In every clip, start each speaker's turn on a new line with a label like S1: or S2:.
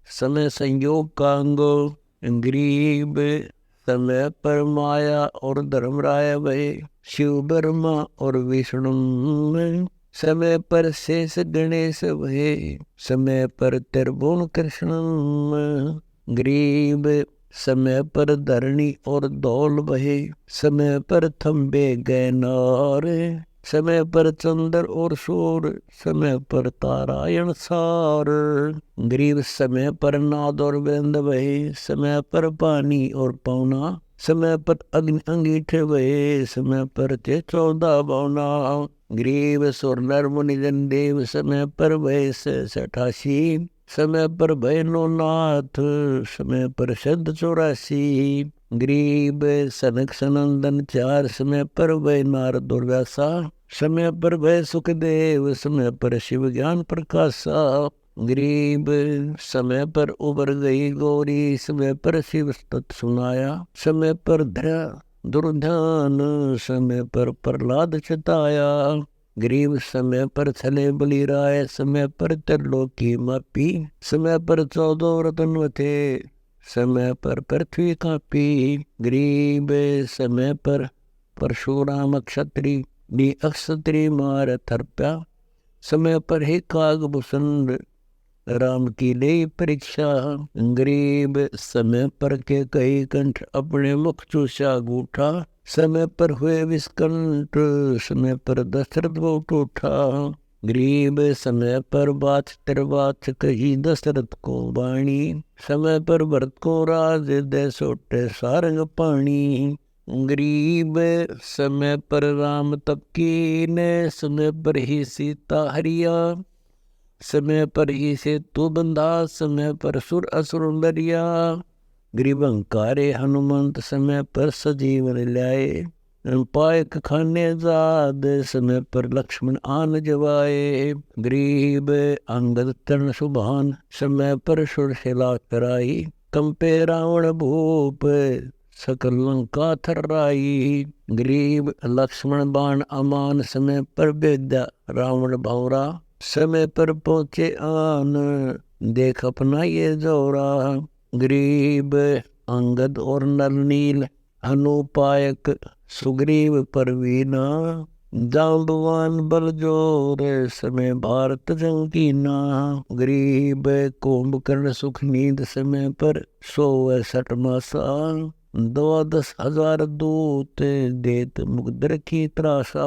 S1: समय संयोग कांग गरीब, समय पर माया और धर्मराय भय, शिव ब्रह्मा और विष्णु समय पर शेष गणेश भय, समय पर त्रिभुवन कृष्ण गरीब, समय पर धरणी और धौल भय, समय पर थम्बे गैनार, समय पर चंद्र और सूर्य, समय पर तारायण सार गरीब, समय पर नाद और वेंद भय, समय पर पानी और पौना, समय पर अग्नि अंगीठे भय, समय पर थे 14 बौना गरीब, सुर नर मुनि जन देव समय पर भय 88, समय पर भय नो नाथ, समय पर शब्द 84 गरीब, सनक सनंदन 4 समय पर भय नारद और व्यासा, समय पर भय सुखदेव, समय पर शिव ज्ञान प्रकाशा गरीब, समय पर उबर गई गौरी, समय पर शिव तत् सुनाया, समय पर धरा दुर्ध्यान, समय पर प्रहलाद चिताया गरीब, समय पर छले बलि राय, समय पर त्रिलोकी मापी, समय पर 14 रतन थे, समय पर पृथ्वी कापी गरीब, समय पर परशुराम क्षत्रि नी अक्षत्री मार थरप्या, समय पर ही कागभूषण राम की ले परीक्षा गरीब, समय पर के कई कंठ अपने मुख चूसा गूठा, समय पर हुए विस्कंठ, समय पर दशरथ बहुत उठा गरीब, समय पर बात तिरबात कही दशरथ को बाणी, समय पर भरत को राज दे सोटे सारंग पानी गरीब, समय पर राम तप की ने, समय पर ही सीता हरिया, समय पर ही से तू बंधा, समय पर सुर असुर लरिया गरीब, अंकारे हनुमंत समय पर सजीवन ल्याए, पायक खाने जाद, समय पर लक्ष्मण आन जवाए गरीब, अंगद तरण सुभान, समय पर सुरशिला कराई, कंपे रावण भूप, सकल लंका थर्राई गरीब, लक्ष्मण बाण अमान, समय पर विद्या रावण भौरा, समय पर पहुंचे आन, देख अपना ये जोरा गरीब, अंगद और नलनील अनुपायक सुग्रीव परवीना, जाम्बवान बल जोर, समय भारत जंगीना गरीब, कुंभकर्ण सुख नींद, समय पर 160 मासा, 12,000 दूत देत मुगदर की त्रासा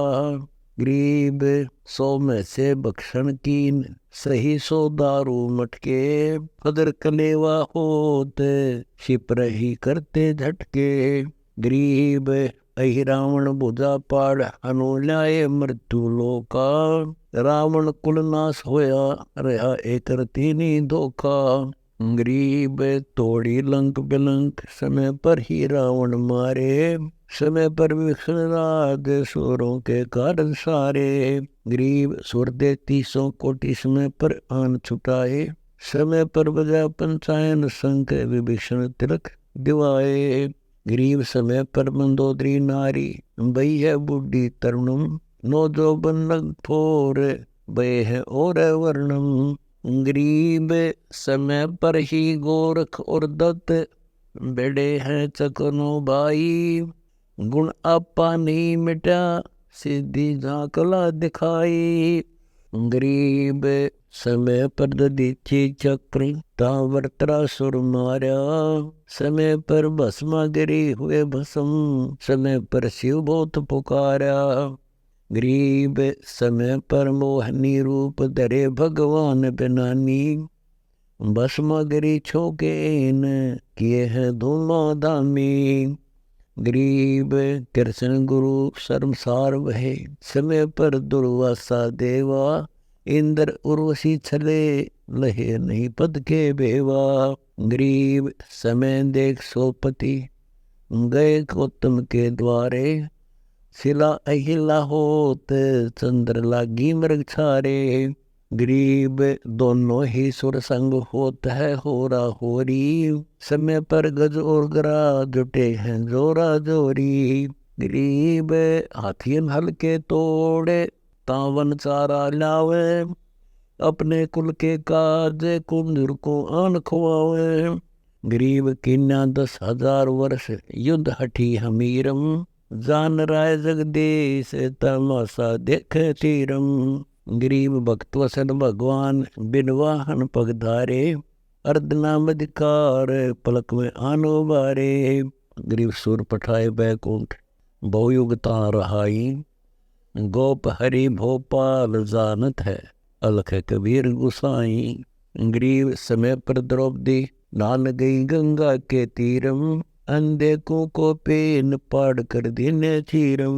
S1: गरीब, 100 में से भक्षण कीन, सही 100 दारू मटके, कदर कलेवा होत शिप रही करते झटके गरीब, अहि रावण भुजा पाड़, अनुल्याए मृत्यु लोका, रावण कुल नाश होया, रहा एक रतीनी धोखा गरीब, तोड़ी लंक बिलंक, समय पर ही रावण मारे, समय पर विष्णु राज, सुरों के कारण सारे गरीब, सुर दे 30 कोटि, समय पर आन छुटाए, समय पर बजा पंचायन संक, विभीषण तिलक दिवाए गरीब, समय पर मंदोदरी नारी, बई है बुढ़ी तरुणम, नो जो बन फोर बय है और वर्णम गरीब, समय पर ही गोरख और दत्त, बेड़े हैं चकनो भाई, गुण आपा नहीं मिटा, सीधी झांकला दिखाई गरीब, समय पर दधीची चक्र, तावर्तरा सुर मारा, समय पर भस्मा गिरी हुए भस्म, समय पर शिव बहुत पुकारा गरीब, समय पर मोहनी रूप धरे भगवान बिनानी, भस्मा गिरी छोके न किए है धूमाधामी गरीब, कृष्ण गुरु शर्मसार वहे, समय पर दुर्वासा देवा, इंद्र उर्वशी छले लहे नहीं पद के बेवा गरीब, समय देख सोपति गए गौतम के द्वारे, शिला अहिला होत चंद्र लागी मृग छारे गरीब, दोनों ही सुर संग होत है होरा होरी, समय पर गज और गरा जुटे हैं जोरा जोरी गरीब, हाथियन हल के तोड़े तावन चारा लावे, अपने कुल के काज कुंदर को आन खुआवे। गरीब कीन्या 10,000 वर्ष युद्ध हठी हमीरम, जान राय जगदीश तमाशा देखे तीरम। गरीब भक्त वसन भगवान बिन वाहन पगधारे, अर्धनाम अधिकार पलक में आनो बारे। गरीब सुर पठाए बैकुंठ बहुयुगता रहाई, गोप हरि भोपाल जानत है अलख कबीर गुसाई। गरीब समय पर द्रौपदी नान गई गंगा के तीरम, अंधे को पेन पाड़ कर देने चीरम।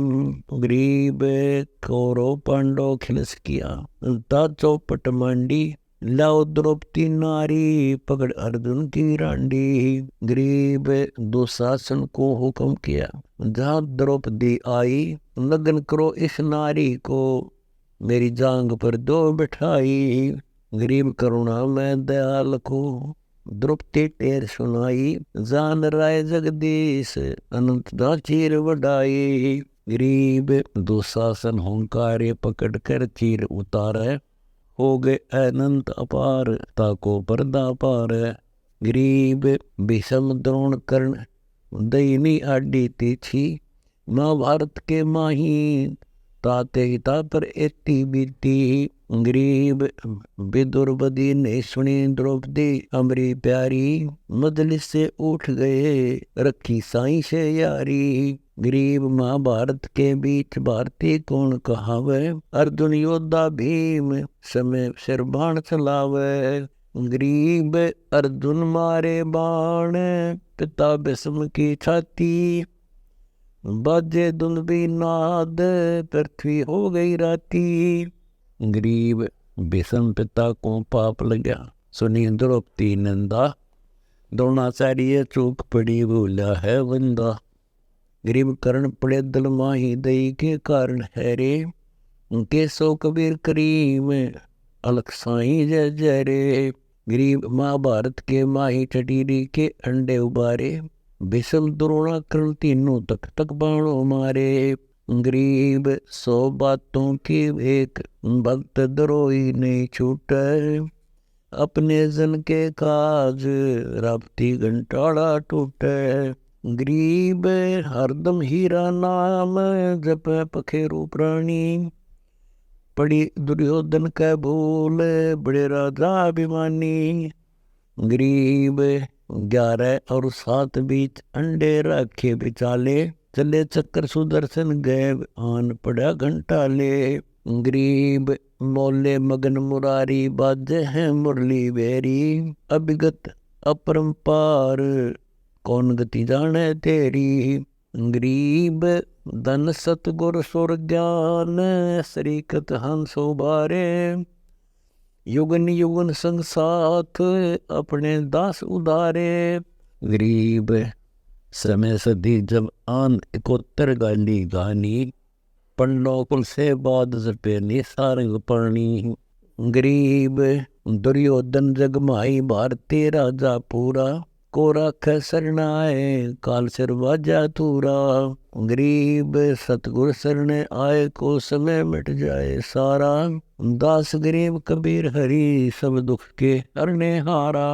S1: गरीब कौरव पांडव खिलस किया ता चौपट मांडी, लाओ द्रौपदी नारी पकड़ अर्जुन की रांडी। गरीब दुशासन को हुक्म किया जहाँ द्रौपदी आई, लगन करो इस नारी को मेरी जांग पर दो बिठाई। गरीब करुणा में दयाल को द्रौपदी टेर सुनाई, जान राय जगदीश अनंत दा चीर वडाई। गरीब दुशासन होंकारे पकड़ कर चीर उतारे, हो गए अनंत अपार ताको पर्दा पार। गरीब भीषम द्रोण कर्ण दयनी आडी तीछी, महाभारत के माही ताते हिता पर एती बीती। गरीब विदुर बदी ने सुनी द्रौपदी अमरी प्यारी, मजलिस से उठ गए रखी साई से यारी। गरीब महाभारत के बीच भारती कौन कहावे, अर्जुन योद्धा भीम समय सिर बाण चलावे। गरीब अर्जुन मारे बाण पिता भीष्म की छाती, बाजे दुंदुभी नाद पृथ्वी हो गई राती। गरीब भीष्म पिता को पाप लगा सुनी द्रौपदी नंदा, द्रोणाचार्य चूक पड़ी भूला है बंदा। गरीब कर्ण पड़े दल माही दई के कारण है रे, उनके सो कबीर करीम अलख साई जय जय रे। गरीब महाभारत के माही टटीरी के अंडे उबारे, भीष्म द्रोणा कर्ण तीनों तक तक बाणों मारे। गरीब 100 बातों की एक भक्त द्रोही नहीं छूटे, अपने जन के काज राप्ती घंटाड़ा टूटे। गरीब हरदम हीरा नाम जप पखेरु प्राणी, पड़ी दुर्योधन कै भूल बड़े राजा अभिमानी। गरीब 11 और 7 बीच अंडे रखे बिचाले, चले चक्कर सुदर्शन गए आन पड़ा घंटाले। गरीब मोले मगन मुरारी बाजे हैं मुरली बेरी, अभिगत अपरंपार कौन गति जाने तेरी। गरीब धन सतगुर सुर ज्ञान, सरीकत हंसो बारे, युगन युगन संग साथ अपने दास उदारे। गरीब समय सदी जब आन 71 गाली गानी, पंडो कुल से बाद जपे सारंग पानी। गरीब दुर्योधन जग माई भारती राजा पूरा, को राख शरणाए काल सिर बाजा तूरा। गरीब सतगुर शरणे आए को समय मिट जाए सारा, दास गरीब कबीर हरि सब दुख के हरने हारा।